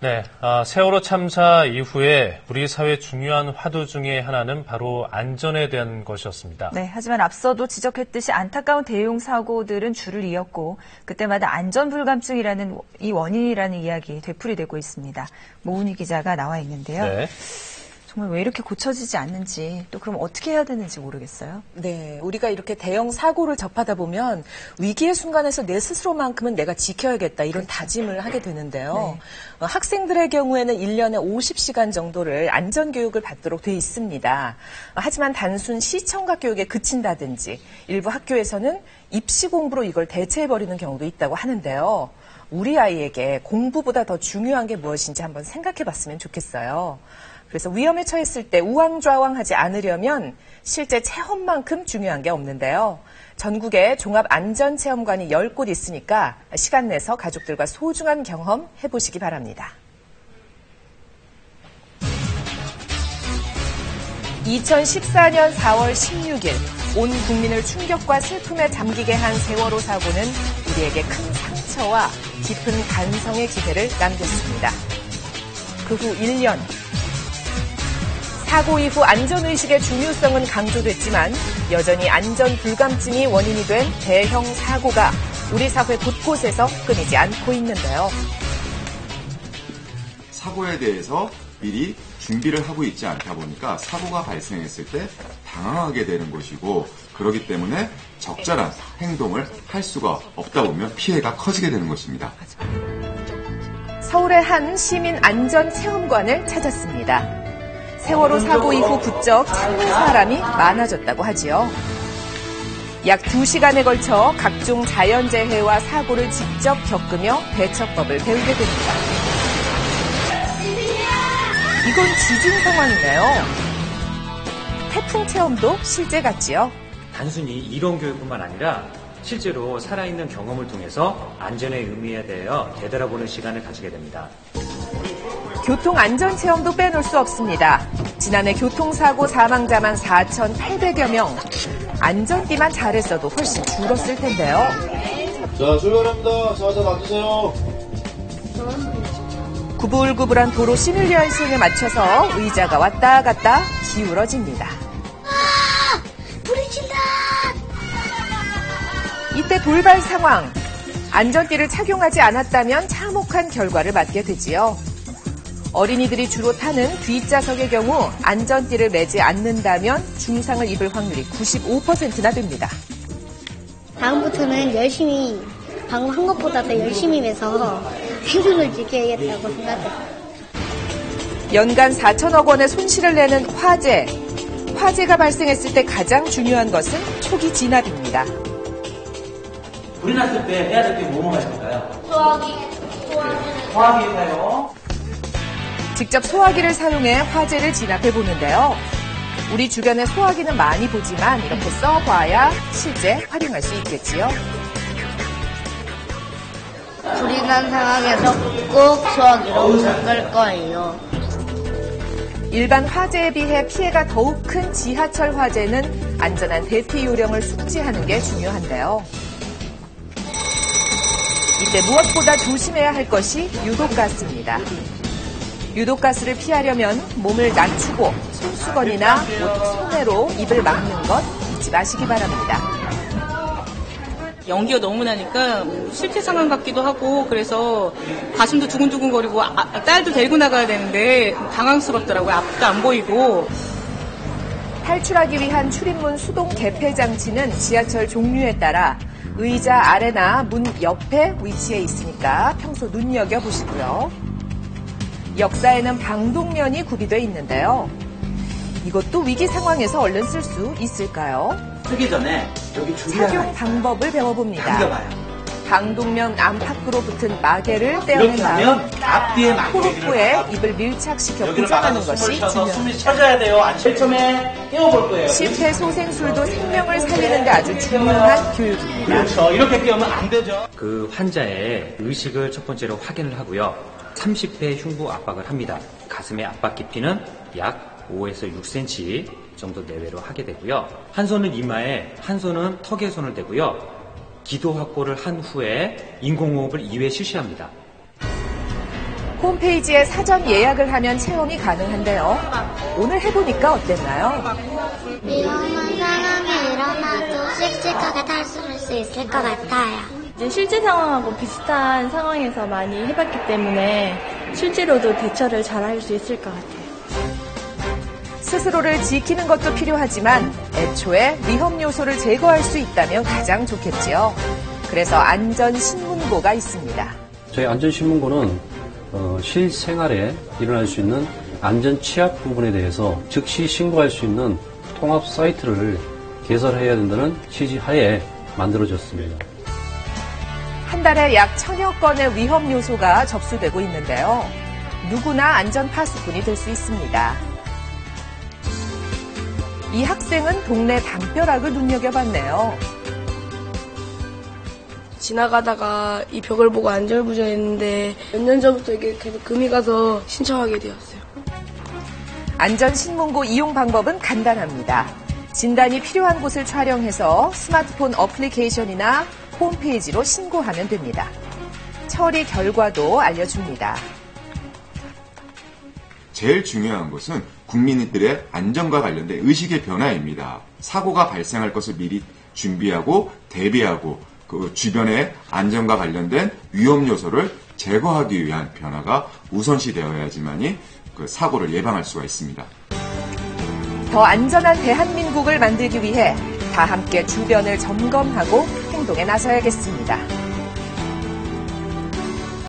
네, 세월호 참사 이후에 우리 사회 중요한 화두 중에 하나는 바로 안전에 대한 것이었습니다. 네, 하지만 앞서도 지적했듯이 안타까운 대형 사고들은 줄을 이었고 그때마다 안전불감증이라는 이 원인이라는 이야기 되풀이되고 있습니다. 모은희 기자가 나와 있는데요. 네. 정말 왜 이렇게 고쳐지지 않는지 또 그럼 어떻게 해야 되는지 모르겠어요. 네, 우리가 이렇게 대형 사고를 접하다 보면 위기의 순간에서 내 스스로만큼은 내가 지켜야겠다 이런 다짐을 하게 되는데요. 네. 학생들의 경우에는 1년에 50시간 정도를 안전교육을 받도록 돼 있습니다. 하지만 단순 시청각 교육에 그친다든지 일부 학교에서는 입시 공부로 이걸 대체해버리는 경우도 있다고 하는데요. 우리 아이에게 공부보다 더 중요한 게 무엇인지 한번 생각해봤으면 좋겠어요. 그래서 위험에 처했을 때 우왕좌왕하지 않으려면 실제 체험만큼 중요한 게 없는데요. 전국에 종합안전체험관이 10곳 있으니까 시간 내서 가족들과 소중한 경험 해보시기 바랍니다. 2014년 4월 16일 온 국민을 충격과 슬픔에 잠기게 한 세월호 사고는 우리에게 큰 상처와 깊은 반성의 기세를 남겼습니다. 그 후 1년. 사고 이후 안전의식의 중요성은 강조됐지만 여전히 안전불감증이 원인이 된 대형 사고가 우리 사회 곳곳에서 끊이지 않고 있는데요. 사고에 대해서 미리 준비를 하고 있지 않다 보니까 사고가 발생했을 때 당황하게 되는 것이고 그렇기 때문에 적절한 행동을 할 수가 없다 보면 피해가 커지게 되는 것입니다. 서울의 한 시민 안전체험관을 찾았습니다. 세월호 사고 이후 부쩍 찾는 사람이 많아졌다고 하지요. 약 2시간에 걸쳐 각종 자연재해와 사고를 직접 겪으며 대처법을 배우게 됩니다. 이건 지진 상황이네요. 태풍 체험도 실제 같지요. 단순히 이론 교육뿐만 아니라 실제로 살아있는 경험을 통해서 안전의 의미에 대하여 되돌아보는 시간을 가지게 됩니다. 교통안전체험도 빼놓을 수 없습니다. 지난해 교통사고 사망자만 4,800여 명. 안전띠만 잘했어도 훨씬 줄었을 텐데요. 자, 출발합니다. 자, 앉으세요. 구불구불한 도로 시뮬레이션에 시행에 맞춰서 의자가 왔다 갔다 기울어집니다. 불이 질러! 이때 돌발 상황. 안전띠를 착용하지 않았다면 참혹한 결과를 맞게 되지요. 어린이들이 주로 타는 뒷좌석의 경우 안전띠를 매지 않는다면 중상을 입을 확률이 95%나 됩니다. 다음부터는 열심히 방금 한 것보다 더 열심히 해서 생존을 지켜야겠다고 생각해요. 연간 4천억 원의 손실을 내는 화재. 화재가 발생했을 때 가장 중요한 것은 초기 진압입니다. 불이 났을 때 해야 될 게 뭐가 있을까요? 소화기. 소화기인가요? 직접 소화기를 사용해 화재를 진압해 보는데요. 우리 주변에 소화기는 많이 보지만 이렇게 써봐야 실제 활용할 수 있겠지요. 불이 난 상황에서 꼭 소화기로 끌 거예요. 일반 화재에 비해 피해가 더욱 큰 지하철 화재는 안전한 대피 요령을 숙지하는 게 중요한데요. 이때 무엇보다 조심해야 할 것이 유독가스입니다. 유독가스를 피하려면 몸을 낮추고 손수건이나 옷 손으로 입을 막는 것 잊지 마시기 바랍니다. 연기가 너무 나니까 실제 상황 같기도 하고 그래서 가슴도 두근두근거리고 딸도 데리고 나가야 되는데 당황스럽더라고요. 앞도 안 보이고. 탈출하기 위한 출입문 수동 개폐 장치는 지하철 종류에 따라 의자 아래나 문 옆에 위치해 있으니까 평소 눈여겨보시고요. 역사에는 방독면이 구비되어 있는데요. 이것도 위기 상황에서 얼른 쓸 수 있을까요? 쓰기 전에 여기 착용 방법을 배워봅니다. 당겨봐요. 방독면 안팎으로 붙은 마개를 떼어낸 다음 앞뒤에 호흡부에 입을 밀착시켜 고정하는 것이 중요합니다. 숨을 쉬어줘야 돼요. 처음에 떼어볼 거예요. 심폐소생술도 생명을 살리는 데 아주 중요한 교육입니다. 그렇죠. 이렇게 떼우면 안 되죠. 그 환자의 의식을 첫 번째로 확인을 하고요. 30회 흉부 압박을 합니다. 가슴의 압박 깊이는 약 5에서 6cm 정도 내외로 하게 되고요. 한 손은 이마에, 한 손은 턱에 손을 대고요. 기도 확보를 한 후에 인공호흡을 2회 실시합니다. 홈페이지에 사전 예약을 하면 체험이 가능한데요. 오늘 해보니까 어땠나요? 위험한 상황이 일어나도 씩씩하게 탈출할 수 있을 것 같아요. 이제 실제 상황하고 비슷한 상황에서 많이 해봤기 때문에 실제로도 대처를 잘 할 수 있을 것 같아요. 스스로를 지키는 것도 필요하지만 애초에 위험 요소를 제거할 수 있다면 가장 좋겠지요. 그래서 안전신문고가 있습니다. 저희 안전신문고는 실생활에 일어날 수 있는 안전 취약 부분에 대해서 즉시 신고할 수 있는 통합 사이트를 개설해야 된다는 취지하에 만들어졌습니다. 한 달에 약 1000여 건의 위험 요소가 접수되고 있는데요. 누구나 안전 파수꾼이 될 수 있습니다. 이 학생은 동네 담벼락을 눈여겨봤네요. 지나가다가 이 벽을 보고 안절부절했는데 몇 년 전부터 이게 계속 금이 가서 신청하게 되었어요. 안전신문고 이용 방법은 간단합니다. 진단이 필요한 곳을 촬영해서 스마트폰 어플리케이션이나 홈페이지로 신고하면 됩니다. 처리 결과도 알려줍니다. 제일 중요한 것은 국민들의 안전과 관련된 의식의 변화입니다. 사고가 발생할 것을 미리 준비하고 대비하고 그 주변의 안전과 관련된 위험 요소를 제거하기 위한 변화가 우선시 되어야지만이 그 사고를 예방할 수가 있습니다. 더 안전한 대한민국을 만들기 위해 다 함께 주변을 점검하고 행동에 나서야겠습니다.